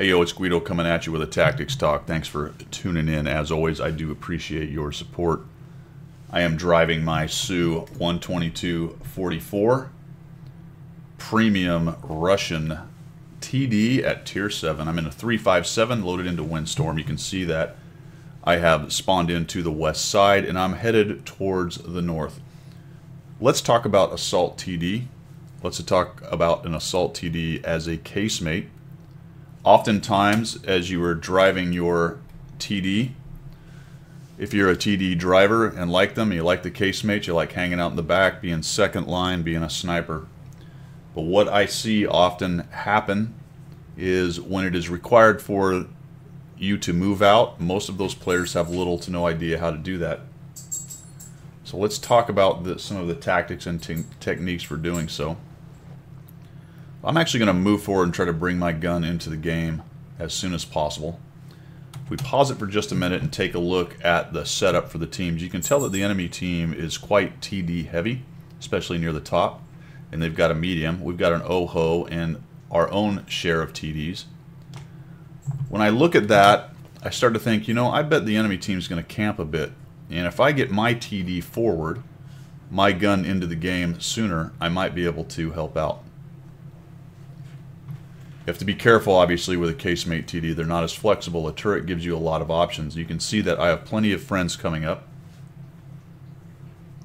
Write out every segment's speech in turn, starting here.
Hey yo, it's Guido coming at you with a Tactics Talk. Thanks for tuning in. As always, I do appreciate your support. I am driving my Su 12244 Premium Russian TD at Tier 7. I'm in a 357 loaded into Windstorm. You can see that I have spawned into the west side and I'm headed towards the north. Let's talk about Assault TD. Let's talk about an Assault TD as a casemate. Oftentimes, as you are driving your TD, if you're a TD driver and like them, you like the casemate, you like hanging out in the back, being second line, being a sniper. But what I see often happen is when it is required for you to move out, most of those players have little to no idea how to do that. So let's talk about some of the tactics and techniques for doing so. I'm actually going to move forward and try to bring my gun into the game as soon as possible. If we pause it for just a minute and take a look at the setup for the teams, you can tell that the enemy team is quite TD heavy, especially near the top. And they've got a medium. We've got an OHO and our own share of TDs. When I look at that, I start to think, you know, I bet the enemy team is going to camp a bit. And if I get my TD forward, my gun into the game sooner, I might be able to help out. You have to be careful, obviously, with a casemate TD. They're not as flexible. A turret gives you a lot of options. You can see that I have plenty of friends coming up.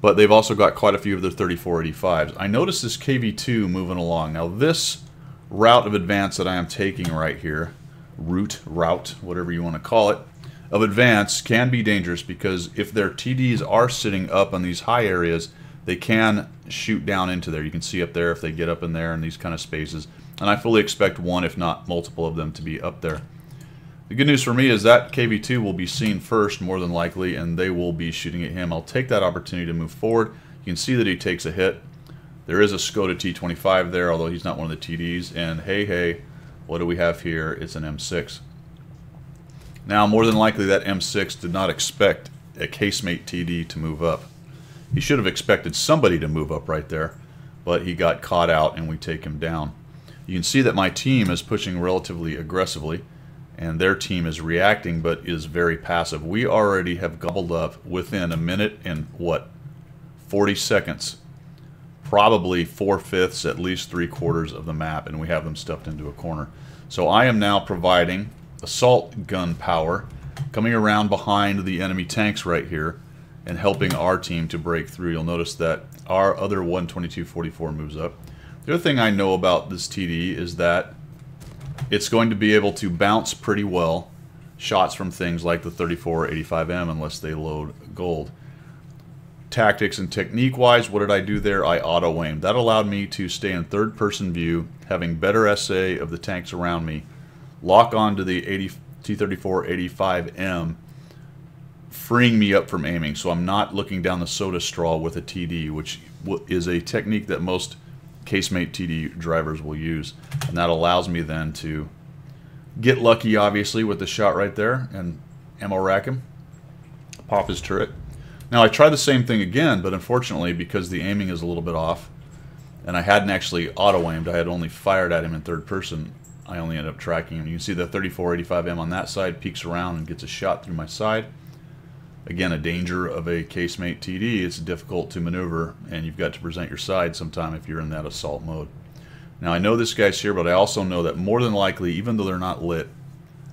But they've also got quite a few of their 3485s. I noticed this KV-2 moving along. Now this route of advance that I am taking right here, route, whatever you want to call it, of advance can be dangerous because if their TDs are sitting up on these high areas, they can shoot down into there. You can see up there if they get up in there in these kind of spaces. And I fully expect one, if not multiple of them, to be up there. The good news for me is that KV-2 will be seen first, more than likely, and they will be shooting at him. I'll take that opportunity to move forward. You can see that he takes a hit. There is a Skoda T25 there, although he's not one of the TDs. And hey, what do we have here? It's an M6. Now, more than likely, that M6 did not expect a casemate TD to move up. He should have expected somebody to move up right there, but he got caught out and we take him down. You can see that my team is pushing relatively aggressively, and their team is reacting but is very passive. We already have gobbled up within a minute and, 40 seconds, probably 4/5, at least 3/4 of the map, and we have them stuffed into a corner. So I am now providing assault gun power, coming around behind the enemy tanks right here, and helping our team to break through. You'll notice that our other 12244 moves up. The other thing I know about this TD is that it's going to be able to bounce pretty well shots from things like the 3485M unless they load gold. Tactics and technique-wise, what did I do there? I auto-aimed. That allowed me to stay in third-person view, having better SA of the tanks around me, lock on to the T3485M, freeing me up from aiming. So I'm not looking down the soda straw with a TD, which is a technique that most casemate TD drivers will use, and that allows me then to get lucky, obviously, with the shot right there and ammo rack him, pop his turret. Now I tried the same thing again, but unfortunately, because the aiming is a little bit off and I hadn't actually auto-aimed, I had only fired at him in third person, I only ended up tracking him. You can see the 3485M on that side peeks around and gets a shot through my side. Again, a danger of a casemate TD, it's difficult to maneuver, and you've got to present your side sometime if you're in that assault mode. Now, I know this guy's here, but I also know that more than likely, even though they're not lit,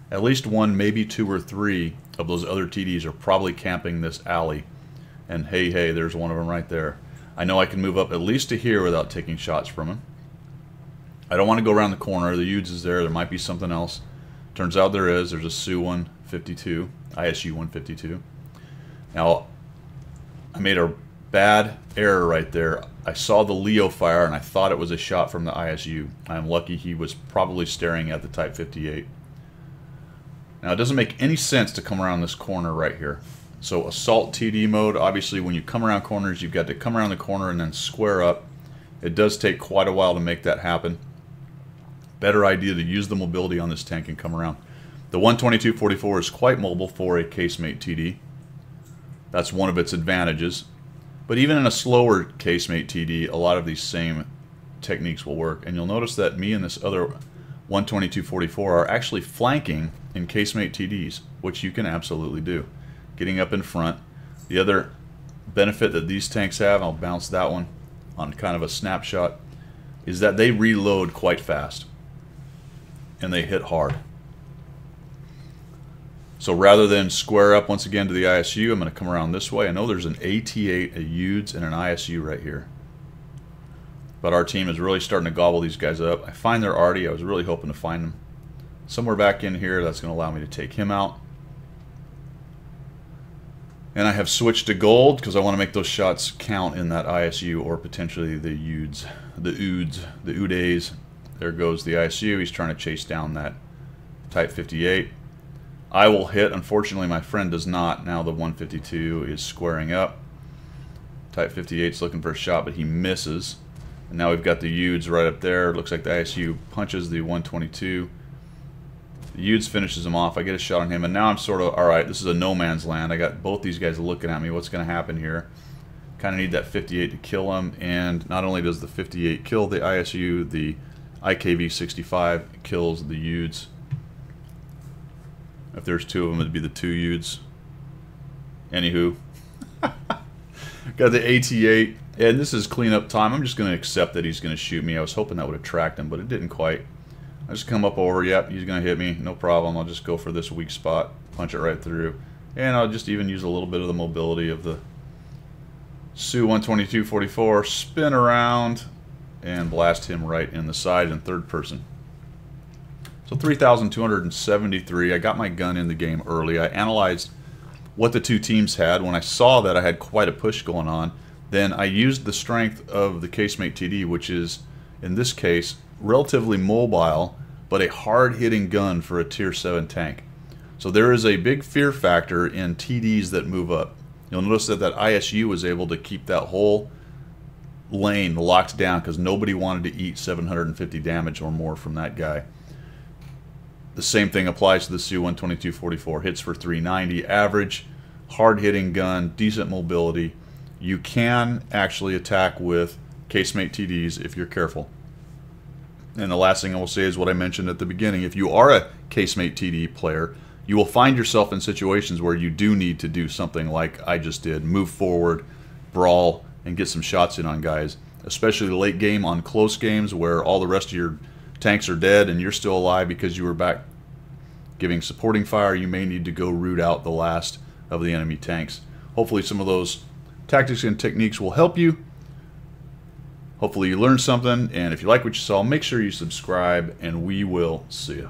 at least one, maybe two or three of those other TDs are probably camping this alley. And hey, there's one of them right there. I know I can move up at least to here without taking shots from him. I don't want to go around the corner. The Udes is there. There might be something else. Turns out there is. There's a Su 152, ISU 152. Now, I made a bad error right there. I saw the Leo fire and I thought it was a shot from the ISU. I'm lucky he was probably staring at the Type 58. Now, it doesn't make any sense to come around this corner right here. So, assault TD mode, obviously when you come around corners, you've got to come around the corner and then square up. It does take quite a while to make that happen. Better idea to use the mobility on this tank and come around. The 12244 is quite mobile for a casemate TD. That's one of its advantages. But even in a slower casemate TD, a lot of these same techniques will work. And you'll notice that me and this other 122-44 are actually flanking in casemate TDs, which you can absolutely do. Getting up in front. The other benefit that these tanks have, I'll bounce that one on kind of a snapshot, is that they reload quite fast and they hit hard. So rather than square up once again to the ISU, I'm going to come around this way. I know there's an AT-8, a UDS, and an ISU right here. But our team is really starting to gobble these guys up. I find they're arty. I was really hoping to find them somewhere back in here. That's going to allow me to take him out. And I have switched to gold because I want to make those shots count in that ISU or potentially the UDS, the UDAs. There goes the ISU. He's trying to chase down that Type 58. I will hit. Unfortunately, my friend does not. Now the 152 is squaring up. Type 58 is looking for a shot, but he misses. And now we've got the UDS right up there. It looks like the ISU punches the 122. The UDS finishes him off. I get a shot on him, and now I'm sort of, all right, this is a no man's land. I got both these guys looking at me. What's going to happen here? Kind of need that 58 to kill him, and not only does the 58 kill the ISU, the IKV-65 kills the UDS. If there's two of them, it'd be the two UDS. Anywho. Got the AT-8, and this is cleanup time. I'm just going to accept that he's going to shoot me. I was hoping that would attract him, but it didn't quite. I just come up over, yep, he's going to hit me, no problem. I'll just go for this weak spot, punch it right through. And I'll just even use a little bit of the mobility of the Su-122-44, spin around, and blast him right in the side in third person. So 3,273. I got my gun in the game early. I analyzed what the two teams had. When I saw that I had quite a push going on, then I used the strength of the casemate TD, which is, in this case, relatively mobile, but a hard-hitting gun for a Tier 7 tank. So there is a big fear factor in TDs that move up. You'll notice that that ISU was able to keep that whole lane locked down because nobody wanted to eat 750 damage or more from that guy. The same thing applies to the Su-122-44. Hits for 390 average, hard-hitting gun, decent mobility. You can actually attack with casemate TDs if you're careful. And the last thing I will say is what I mentioned at the beginning. If you are a casemate TD player, you will find yourself in situations where you do need to do something like I just did. Move forward, brawl, and get some shots in on guys. Especially late game on close games where all the rest of your tanks are dead and you're still alive because you were back giving supporting fire. You may need to go root out the last of the enemy tanks. Hopefully some of those tactics and techniques will help you. Hopefully you learned something, and if you like what you saw, make sure you subscribe, and we will see you.